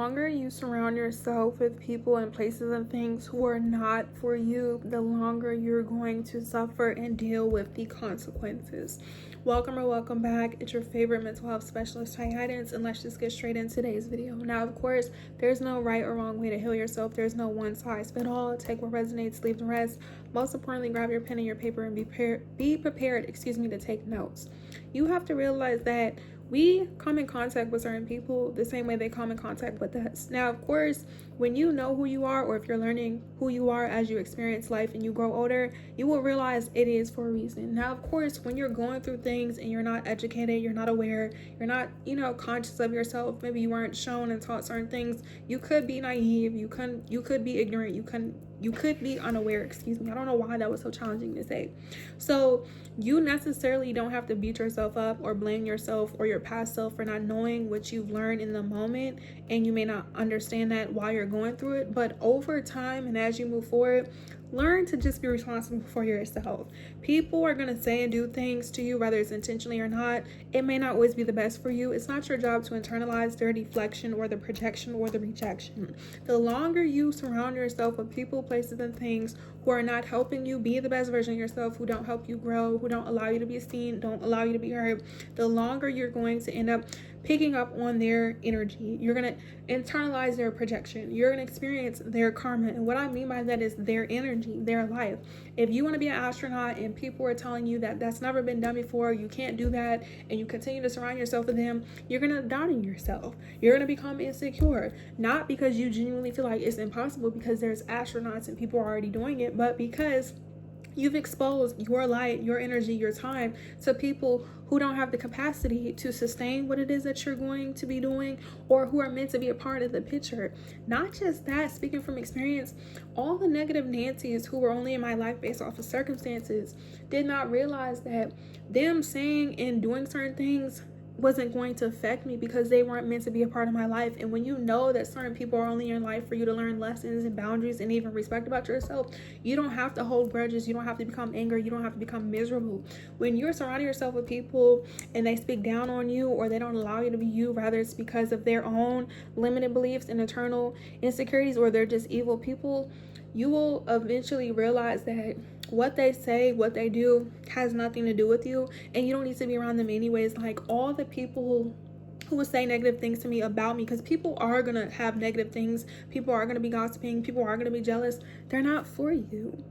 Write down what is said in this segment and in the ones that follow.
longer you surround yourself with people and places and things who are not for you, the longer you're going to suffer and deal with the consequences. Welcome or welcome back. It's your favorite mental health specialist, Ty Guidance, and let's just get straight into today's video. Now, of course, there's no right or wrong way to heal yourself. There's no one size fit all. Take what resonates, leave the rest. Most importantly, grab your pen and your paper and be prepared, to take notes. You have to realize that we come in contact with certain people the same way they come in contact with us. Now, of course, when you know who you are, or if you're learning who you are as you experience life and you grow older, you will realize it is for a reason. Now, of course, when you're going through things and you're not educated, you're not aware, you're not, conscious of yourself, maybe you weren't shown and taught certain things, you could be naive, you could be ignorant, you could be unaware, I don't know why that was so challenging to say. So you necessarily don't have to beat yourself up or blame yourself or your past self for not knowing what you've learned in the moment, and you may not understand that while you're going through it, but over time and as you move forward, learn to just be responsible for yourself. People are going to say and do things to you, whether it's intentionally or not. It may not always be the best for you. It's not your job to internalize their deflection or the projection or the rejection. The longer you surround yourself with people, places, and things who are not helping you be the best version of yourself, who don't help you grow, who don't allow you to be seen, don't allow you to be heard, the longer you're going to end up picking up on their energy. You're going to internalize their projection. You're going to experience their karma. And what I mean by that is their energy, their life. If you want to be an astronaut and people are telling you that that's never been done before, you can't do that, and you continue to surround yourself with them, you're going to doubt in yourself. You're going to become insecure, not because you genuinely feel like it's impossible because there's astronauts and people are already doing it, but because you've exposed your light, your energy, your time to people who don't have the capacity to sustain what it is that you're going to be doing, or who are meant to be a part of the picture. Not just that, speaking from experience, all the negative Nancy's who were only in my life based off of circumstances did not realize that them saying and doing certain things wasn't going to affect me because they weren't meant to be a part of my life. And when you know that certain people are only in your life for you to learn lessons and boundaries and even respect about yourself, you don't have to hold grudges, you don't have to become angry, you don't have to become miserable. When you're surrounding yourself with people and they speak down on you, or they don't allow you to be you, rather it's because of their own limited beliefs and internal insecurities, or they're just evil people, you will eventually realize that what they say, what they do has nothing to do with you, and you don't need to be around them anyways. Like, all the people who will say negative things to me about me, because people are gonna have negative things, people are gonna be gossiping, people are gonna be jealous, they're not for you.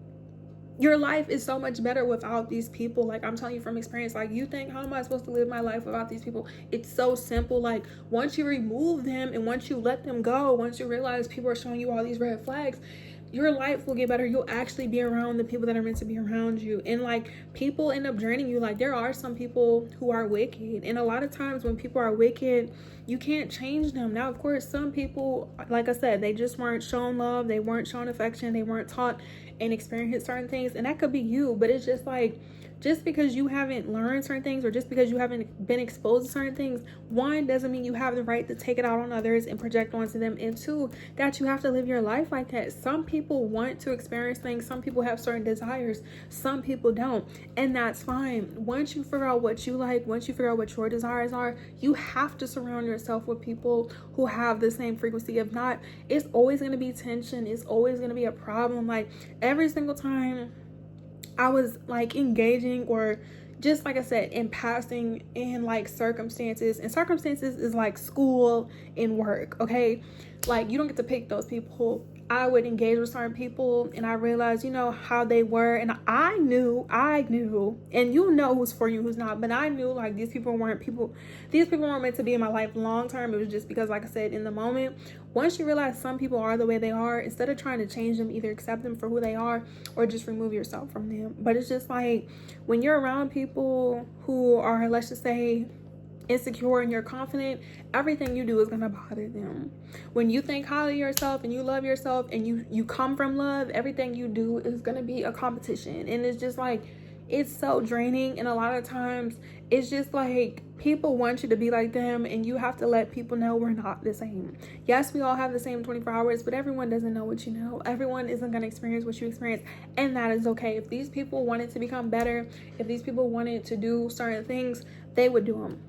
Your life is so much better without these people. Like, I'm telling you from experience, like, you think, how am I supposed to live my life without these people? It's so simple. Like, once you remove them and once you let them go, once you realize people are showing you all these red flags, your life will get better. You'll actually be around the people that are meant to be around you. And like, people end up draining you. Like, there are some people who are wicked, and a lot of times when people are wicked, you can't change them. Now, of course, some people, like I said, they just weren't shown love, they weren't shown affection, they weren't taught and experienced certain things, and that could be you. But it's just like, just because you haven't learned certain things, or just because you haven't been exposed to certain things, one, doesn't mean you have the right to take it out on others and project onto them, and two, that you have to live your life like that. Some people want to experience things, some people have certain desires, some people don't, and that's fine. Once you figure out what you like, once you figure out what your desires are, you have to surround yourself with people who have the same frequency. If not, it's always going to be tension, it's always going to be a problem. Like, every single time I was like engaging, or just like I said, in passing in like circumstances, and circumstances is like school and work, okay? Like, you don't get to pick those people. I would engage with certain people and I realized, how they were, and I knew, and who's for you, who's not, but I knew like these people weren't meant to be in my life long term. It was just because, like I said, in the moment, once you realize some people are the way they are, instead of trying to change them, either accept them for who they are or just remove yourself from them. But it's just like, when you're around people who are, let's just say, insecure and you're confident, everything you do is going to bother them. When you think highly of yourself and you love yourself and you come from love, everything you do is going to be a competition. And it's just like, it's so draining. And a lot of times it's just like, people want you to be like them, and you have to let people know we're not the same. Yes, we all have the same 24 hours, but everyone doesn't know what you know. Everyone isn't going to experience what you experience, and that is okay. If these people wanted to become better, if these people wanted to do certain things, they would do them.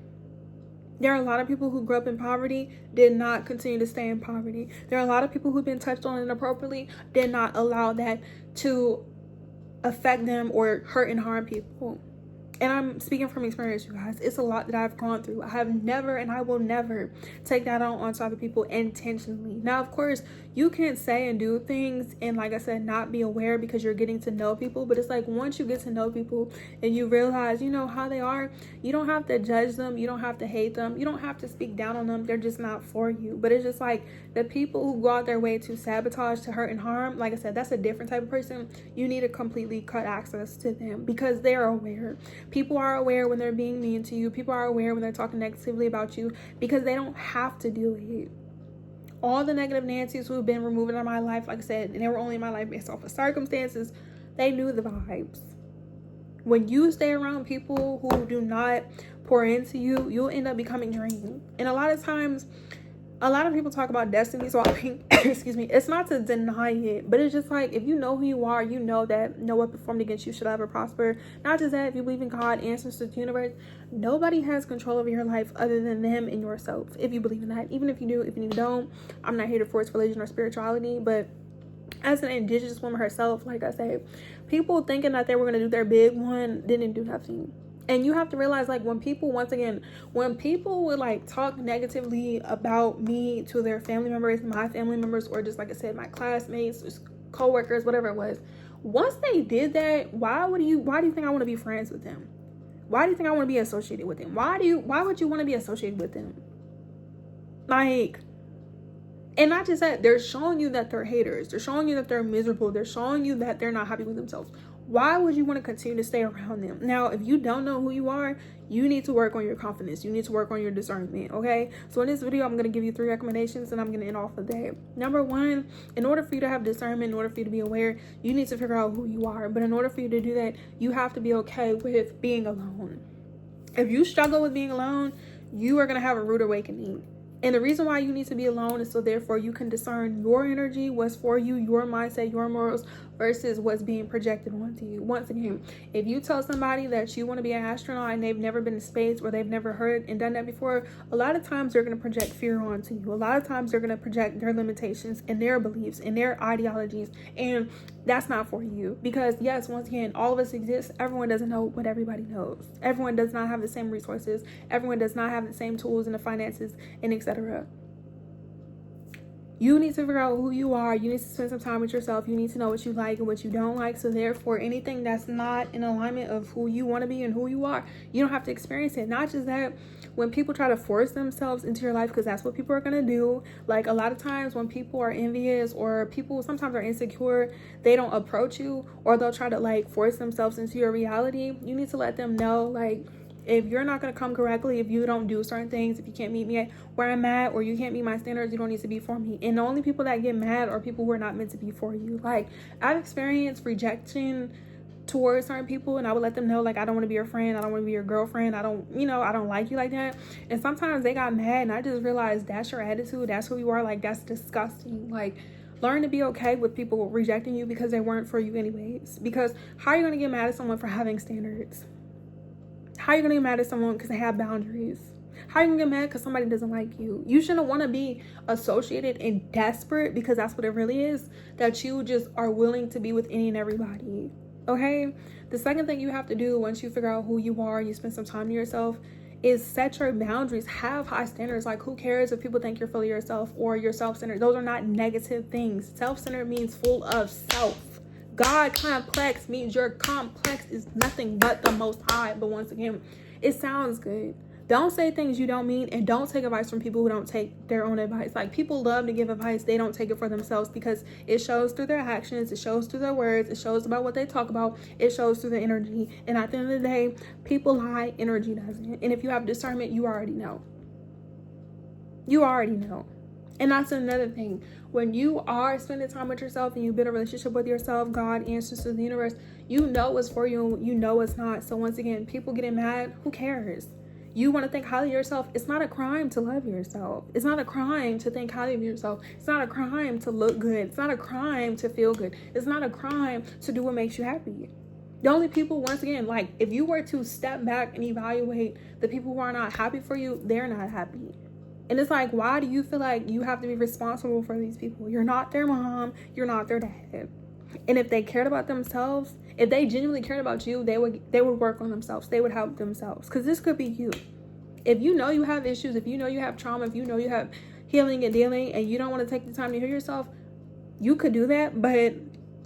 There are a lot of people who grew up in poverty, did not continue to stay in poverty. There are a lot of people who've been touched on inappropriately, did not allow that to affect them or hurt and harm people. And I'm speaking from experience, you guys. It's a lot that I've gone through. I have never and I will never take that on onto other people intentionally. Now, of course, you can say and do things and, like I said, not be aware because you're getting to know people. But it's like once you get to know people and you realize, you know, how they are, you don't have to judge them. You don't have to hate them. You don't have to speak down on them. They're just not for you. But it's just like the people who go out their way to sabotage, to hurt and harm, like I said, that's a different type of person. You need to completely cut access to them because they are aware. People are aware when they're being mean to you. People are aware when they're talking negatively about you because they don't have to do it. All the negative Nancys who have been removed out of my life, like I said, and they were only in my life based off of circumstances, they knew the vibes. When you stay around people who do not pour into you, you'll end up becoming drained. And a lot of times, a lot of people talk about destiny swapping. Excuse me. It's not to deny it, but it's just like if you know who you are, you know that no weapon formed against you should ever prosper. Not just that, if you believe in God, answers to the universe, nobody has control over your life other than them and yourself. If you believe in that, even if you do, if you don't, I'm not here to force religion or spirituality, but as an indigenous woman herself, like I said, people thinking that they were going to do their big one didn't do nothing. And you have to realize, like, when people, once again, when people would like talk negatively about me to their family members, my family members, or just like I said, my classmates, co-workers, whatever it was, once they did that, why do you think I want to be friends with them? Why do you think I want to be associated with them? Why would you want to be associated with them? Like, and not just that, they're showing you that they're haters. They're showing you that they're miserable. They're showing you that they're not happy with themselves. Why would you want to continue to stay around them? Now, if you don't know who you are, you need to work on your confidence. You need to work on your discernment, okay? So in this video, I'm going to give you 3 recommendations and I'm going to end off of that. Number 1, in order for you to have discernment, in order for you to be aware, you need to figure out who you are. But in order for you to do that, you have to be okay with being alone. If you struggle with being alone, you are going to have a rude awakening. And the reason why you need to be alone is so therefore you can discern your energy, what's for you, your mindset, your morals, versus what's being projected onto you. Once again, if you tell somebody that you want to be an astronaut and they've never been to space or they've never heard and done that before, a lot of times they're going to project fear onto you. A lot of times they're going to project their limitations and their beliefs and their ideologies. And that's not for you. Because yes, once again, all of us exist. Everyone doesn't know what everybody knows. Everyone does not have the same resources. Everyone does not have the same tools and the finances and etc. You need to figure out who you are. You need to spend some time with yourself. You need to know what you like and what you don't like. So therefore, anything that's not in alignment of who you want to be and who you are, you don't have to experience it. Not just that, when people try to force themselves into your life, because that's what people are going to do. Like a lot of times when people are envious or people sometimes are insecure, they don't approach you or they'll try to like force themselves into your reality. You need to let them know, like, if you're not going to come correctly, if you don't do certain things, if you can't meet me at where I'm at, or you can't meet my standards, you don't need to be for me. And the only people that get mad are people who are not meant to be for you. Like, I've experienced rejection towards certain people, and I would let them know, like, I don't want to be your friend. I don't want to be your girlfriend. I don't like you like that. And sometimes they got mad, and I just realized that's your attitude. That's who you are. Like, that's disgusting. Like, learn to be okay with people rejecting you because they weren't for you anyways. Because how are you going to get mad at someone for having standards? How are you going to get mad at someone because they have boundaries? How are you going to get mad because somebody doesn't like you? You shouldn't want to be associated and desperate, because that's what it really is, that you just are willing to be with any and everybody. Okay? The second thing you have to do once you figure out who you are and you spend some time to yourself is set your boundaries. Have high standards. Like, who cares if people think you're full of yourself or you're self-centered? Those are not negative things. Self-centered means full of self. God complex means your complex is nothing but the Most High. But once again, it sounds good. Don't say things you don't mean, and don't take advice from people who don't take their own advice. Like, people love to give advice. They don't take it for themselves because it shows through their actions. It shows through their words. It shows about what they talk about. It shows through their energy. And at the end of the day, people lie, energy doesn't. And if you have discernment, you already know. You already know. And that's another thing. When you are spending time with yourself and you build a relationship with yourself, God, answers to the universe, you know what's for you, you know what's not. So once again, people getting mad, who cares? You want to think highly of yourself. It's not a crime to love yourself. It's not a crime to think highly of yourself. It's not a crime to look good. It's not a crime to feel good. It's not a crime to do what makes you happy. The only people, once again, like if you were to step back and evaluate the people who are not happy for you, they're not happy. And it's like, why do you feel like you have to be responsible for these people? You're not their mom, you're not their dad. And if they cared about themselves, if they genuinely cared about you, they would work on themselves. They would help themselves. Because this could be you. If you know you have issues, if you know you have trauma, if you know you have healing and dealing, and you don't want to take the time to heal yourself, you could do that. But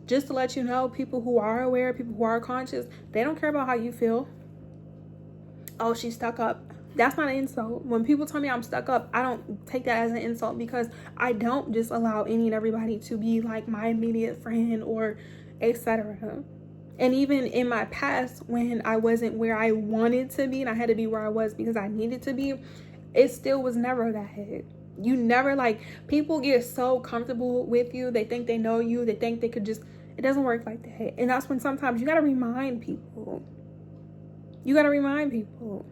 just to let you know, people who are aware, people who are conscious, they don't care about how you feel. Oh, she's stuck up. That's not an insult. When people tell me I'm stuck up, I don't take that as an insult, because I don't just allow any and everybody to be like my immediate friend or etc. And even in my past, when I wasn't where I wanted to be and I had to be where I was because I needed to be, it still was never that. You never, like, people get so comfortable with you. They think they know you. They think they could just, it doesn't work like that. And that's when sometimes you got to remind people. You got to remind people.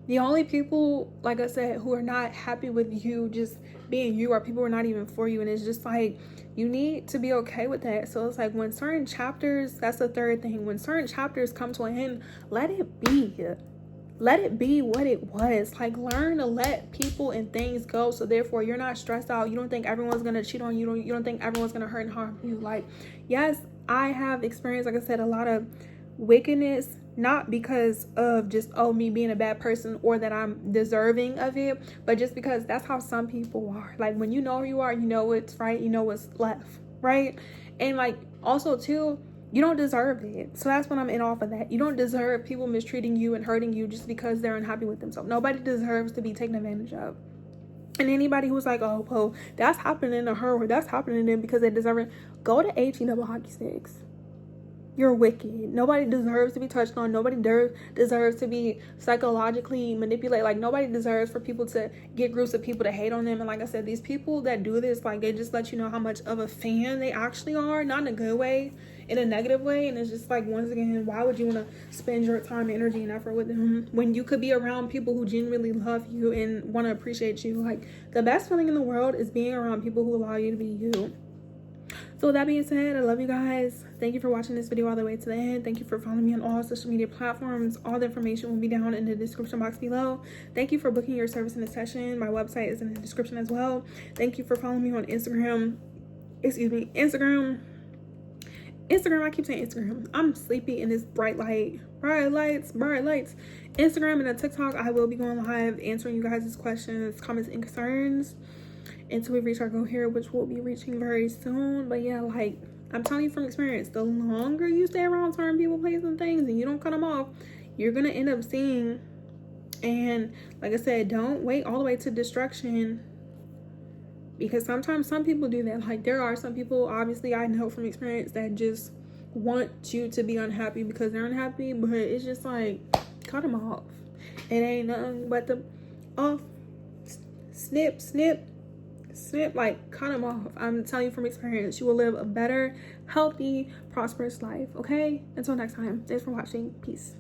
The only people, like I said, who are not happy with you just being you are people who are not even for you. And it's just like, you need to be okay with that. So it's like when certain chapters, that's the third thing. When certain chapters come to an end, let it be. Let it be what it was. Like, learn to let people and things go. So therefore, you're not stressed out. You don't think everyone's going to cheat on you. You don't think everyone's going to hurt and harm you. Like, yes, I have experienced, like I said, a lot of wickedness, not because of just, oh, me being a bad person or that I'm deserving of it, but just because that's how some people are. Like, when you know who you are, you know what's right, you know what's left, right? And like, also too, you don't deserve it. So that's when I'm in off of that. You don't deserve people mistreating you and hurting you just because they're unhappy with themselves. Nobody deserves to be taken advantage of. And anybody who's like, oh, well, that's happening to her or that's happening to them because they deserve it, go to HE double hockey sticks. You're wicked. Nobody deserves to be touched on. Nobody deserves to be psychologically manipulated. Like, nobody deserves for people to get groups of people to hate on them. And like I said, these people that do this, like, they just let you know how much of a fan they actually are. Not in a good way, in a negative way. And it's just like, once again, why would you want to spend your time, energy, and effort with them when you could be around people who genuinely love you and want to appreciate you? Like, the best feeling in the world is being around people who allow you to be you. So with that being said, I love you guys. Thank you for watching this video all the way to the end. Thank you for following me on all social media platforms. All the information will be down in the description box below. Thank you for booking your service in a session. My website is in the description as well. Thank you for following me on Instagram. Instagram. I keep saying Instagram. I'm sleepy in this bright lights. Instagram and TikTok, I will be going live answering you guys' questions, comments, and concerns until we reach our goal here, which we'll be reaching very soon. But yeah, like, I'm telling you from experience, the longer you stay around certain people, places, and things, and you don't cut them off, you're gonna end up seeing. And like I said, don't wait all the way to destruction, because sometimes some people do that. Like, there are some people, obviously I know from experience, that just want you to be unhappy because they're unhappy, but it's just like, cut them off. It ain't nothing but the off, snip, like, cut them off. I'm telling you from experience, you will live a better, healthy, prosperous life. Okay, until next time, thanks for watching. Peace.